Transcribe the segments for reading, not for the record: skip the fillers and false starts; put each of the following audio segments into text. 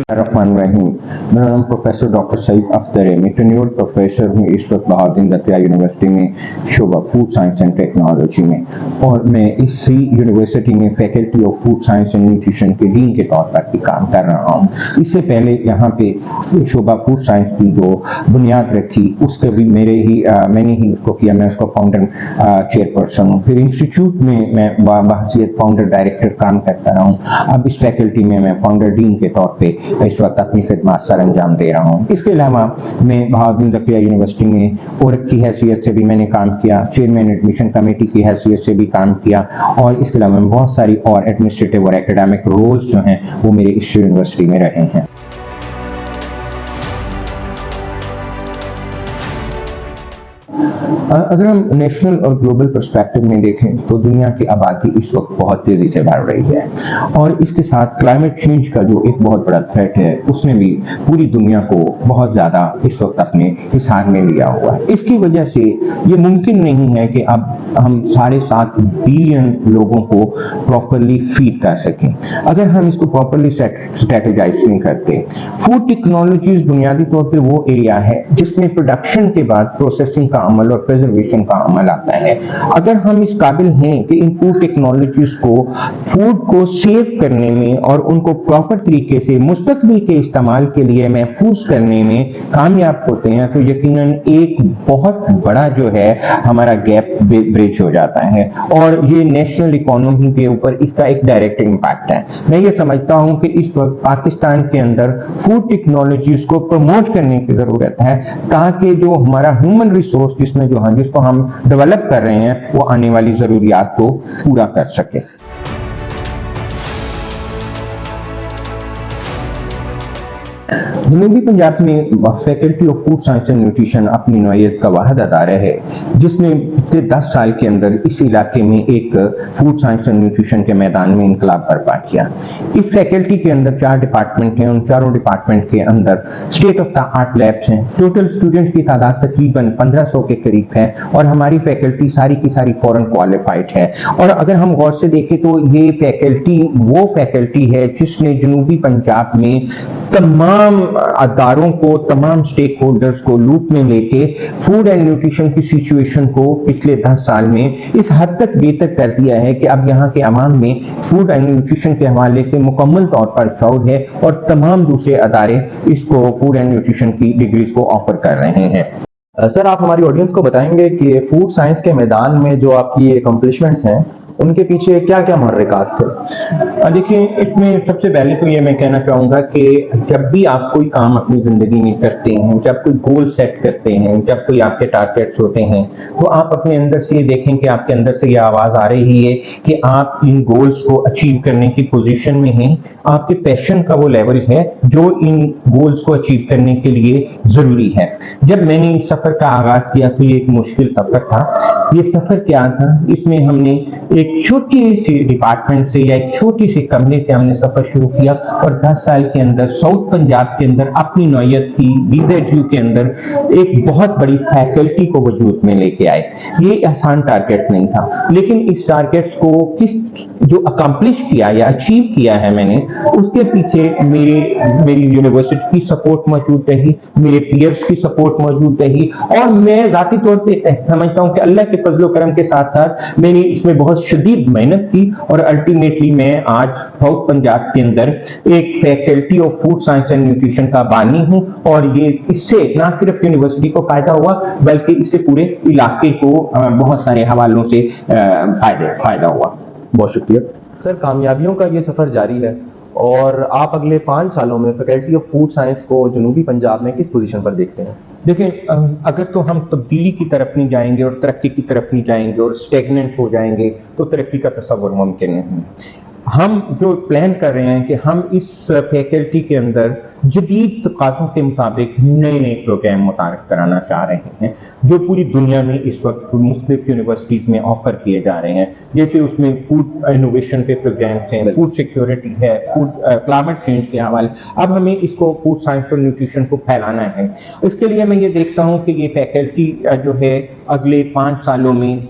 الرحمن الرحیم. میرا نام پروفیسر ڈاکٹر سعید اختر ہے. میں ٹینیورڈ پروفیسر ہوں اس وقت بہاؤالدین زکریا یونیورسٹی میں شعبہ فوڈ سائنس اینڈ ٹیکنالوجی میں, اور میں اسی یونیورسٹی میں faculty of food science and nutrition کے ڈین کے طور پر بھی کام کر رہا ہوں. اس سے پہلے یہاں پہ شعبہ فوڈ سائنس کی جو بنیاد رکھی اس کا بھی میں نے ہی اس کو کیا. میں اس کو فاؤنڈر چیئر پرسن ہوں. پھر انسٹیٹیوٹ میں بحیثیت فاؤنڈر ڈائریکٹر کام کرتا رہا ہوں. اب اس فیکلٹی میں فاؤنڈر ڈین کے طور پہ اس وقت اپنی خدمات سر انجام دے رہا ہوں. اس کے علاوہ میں بہاؤالدین زکریا یونیورسٹی میں اورک کی حیثیت سے بھی میں نے کام کیا, چیئرمین ایڈمیشن کمیٹی کی حیثیت سے بھی کام کیا, اور اس کے علاوہ بہت ساری اور ایڈمنسٹریٹو اور ایکڈیمک رولز جو ہیں وہ میرے اس یونیورسٹی میں رہے ہیں. اگر ہم نیشنل اور گلوبل پرسپیکٹو میں دیکھیں تو دنیا کی آبادی اس وقت بہت تیزی سے بڑھ رہی ہے, اور اس کے ساتھ کلائمیٹ چینج کا جو ایک بہت بڑا تھریٹ ہے اس نے بھی پوری دنیا کو بہت زیادہ اس وقت اپنے حصار میں لیا ہوا ہے. اس کی وجہ سے یہ ممکن نہیں ہے کہ اب ہم 7.5 بلین لوگوں کو پراپرلی فیڈ کر سکیں اگر ہم اس کو پراپرلی اسٹریٹجائز نہیں کرتے. فوڈ ٹیکنالوجیز بنیادی طور پہ وہ ایریا ہے جس میں پروڈکشن کے بعد پروسیسنگ کا عمل اور پریزرویشن کا عمل آتا ہے. اگر ہم اس قابل ہیں کہ ان فوڈ ٹیکنالوجیز کو فوڈ کو سیو کرنے میں اور ان کو پراپر طریقے سے مستقبل کے استعمال کے لیے محفوظ کرنے میں کامیاب ہوتے ہیں تو یقیناً ایک بہت بڑا جو ہے ہمارا گیپ بریج ہو جاتا ہے, اور یہ نیشنل اکانومی کے اوپر اس کا ایک ڈائریکٹ امپیکٹ ہے. میں یہ سمجھتا ہوں کہ اس وقت پاکستان کے اندر فوڈ ٹیکنالوجیز کو پروموٹ کرنے کی ضرورت ہے تاکہ جو ہمارا ہیومن ریسورس جس کو ہم ڈیولپ کر رہے ہیں وہ آنے والی ضروریات کو پورا کر سکے. جنوبی پنجاب میں faculty of food science and nutrition اپنی نوعیت کا واحد ادارہ ہے جس نے پچھلے 10 سال کے اندر اس علاقے میں ایک فوڈ سائنس اینڈ نیوٹریشن کے میدان میں انقلاب برپا کیا. اس فیکلٹی کے اندر 4 ڈپارٹمنٹ ہیں, ان چاروں ڈپارٹمنٹ کے اندر state of the art labs ہیں. ٹوٹل اسٹوڈنٹس کی تعداد تقریباً 1500 کے قریب ہے, اور ہماری فیکلٹی ساری کی ساری فورن کوالیفائڈ ہے. اور اگر ہم غور سے دیکھیں تو یہ فیکلٹی وہ فیکلٹی ہے جس نے جنوبی پنجاب میں تمام اداروں کو, تمام سٹیک ہولڈرز کو لوپ میں لے کے فوڈ اینڈ نیوٹریشن کی سچویشن کو پچھلے 10 سال میں اس حد تک بہتر کر دیا ہے کہ اب یہاں کے عوام میں فوڈ اینڈ نیوٹریشن کے حوالے سے مکمل طور پر شعور ہے, اور تمام دوسرے ادارے اس کو فوڈ اینڈ نیوٹریشن کی ڈگریز کو آفر کر رہے ہیں. سر, آپ ہماری آڈینس کو بتائیں گے کہ فوڈ سائنس کے میدان میں جو آپ کی اکمپلشمنٹس ہیں ان کے پیچھے کیا کیا محرکات تھے؟ دیکھیں, اس میں سب سے پہلے تو یہ میں کہنا چاہوں گا کہ جب بھی آپ کوئی کام اپنی زندگی میں کرتے ہیں, جب کوئی گول سیٹ کرتے ہیں, جب کوئی آپ کے ٹارگیٹس ہوتے ہیں, تو آپ اپنے اندر سے یہ دیکھیں کہ آپ کے اندر سے یہ آواز آ رہی ہے کہ آپ ان گولز کو اچیو کرنے کی پوزیشن میں ہیں. آپ کے پیشن کا وہ لیول ہے جو ان گولز کو اچیو کرنے کے لیے ضروری ہے. جب میں نے اس سفر کا آغاز کیا تو یہ ایک مشکل سفر تھا. یہ سفر کیا تھا؟ اس میں ہم نے ایک چھوٹی سی ڈپارٹمنٹ سے یا ایک چھوٹی سی کمرے سے ہم نے سفر شروع کیا, اور 10 سال کے اندر ساؤتھ پنجاب کے اندر اپنی نوعیت کی BZU کے اندر ایک بہت بڑی فیکلٹی کو وجود میں لے کے آئے. یہ آسان ٹارگیٹ نہیں تھا, لیکن اس ٹارگیٹس کو جو اکمپلش کیا یا اچیو کیا ہے میں نے, اس کے پیچھے میری یونیورسٹی کی سپورٹ موجود رہی, میرے پیئرز کی سپورٹ موجود رہی, اور میں ذاتی طور پہ سمجھتا ہوں کہ اللہ کے فضل و کرم کے ساتھ ساتھ میں نے اس میں بہت شدید محنت کی, اور الٹیمیٹلی میں آج ساؤتھ پنجاب کے اندر ایک faculty of food science and nutrition کا بانی ہوں. اور یہ اس سے نہ صرف یونیورسٹی کو فائدہ ہوا بلکہ اس سے پورے علاقے کو بہت سارے حوالوں سے فائدہ ہوا. بہت شکریہ سر. کامیابیوں کا یہ سفر جاری ہے, اور آپ اگلے 5 سالوں میں فیکلٹی آف فوڈ سائنس کو جنوبی پنجاب میں کس پوزیشن پر دیکھتے ہیں؟ دیکھیں, اگر تو ہم تبدیلی کی طرف نہیں جائیں گے اور ترقی کی طرف نہیں جائیں گے اور اسٹیگننٹ ہو جائیں گے تو ترقی کا تصور ممکن نہیں. ہم جو پلان کر رہے ہیں کہ ہم اس فیکلٹی کے اندر جدید تقاضوں کے مطابق نئے پروگرام متعارف کرانا چاہ رہے ہیں جو پوری دنیا میں اس وقت مختلف یونیورسٹیز میں آفر کیے جا رہے ہیں. جیسے اس میں فوڈ انوویشن پہ پروگرامس ہیں, فوڈ سیکیورٹی ہے, فوڈ کلائمیٹ چینج کے حوالے. اب ہمیں اس کو فوڈ سائنس اور نیوٹریشن کو پھیلانا ہے. اس کے لیے میں یہ دیکھتا ہوں کہ یہ فیکلٹی جو ہے اگلے 5 سالوں میں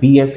BS,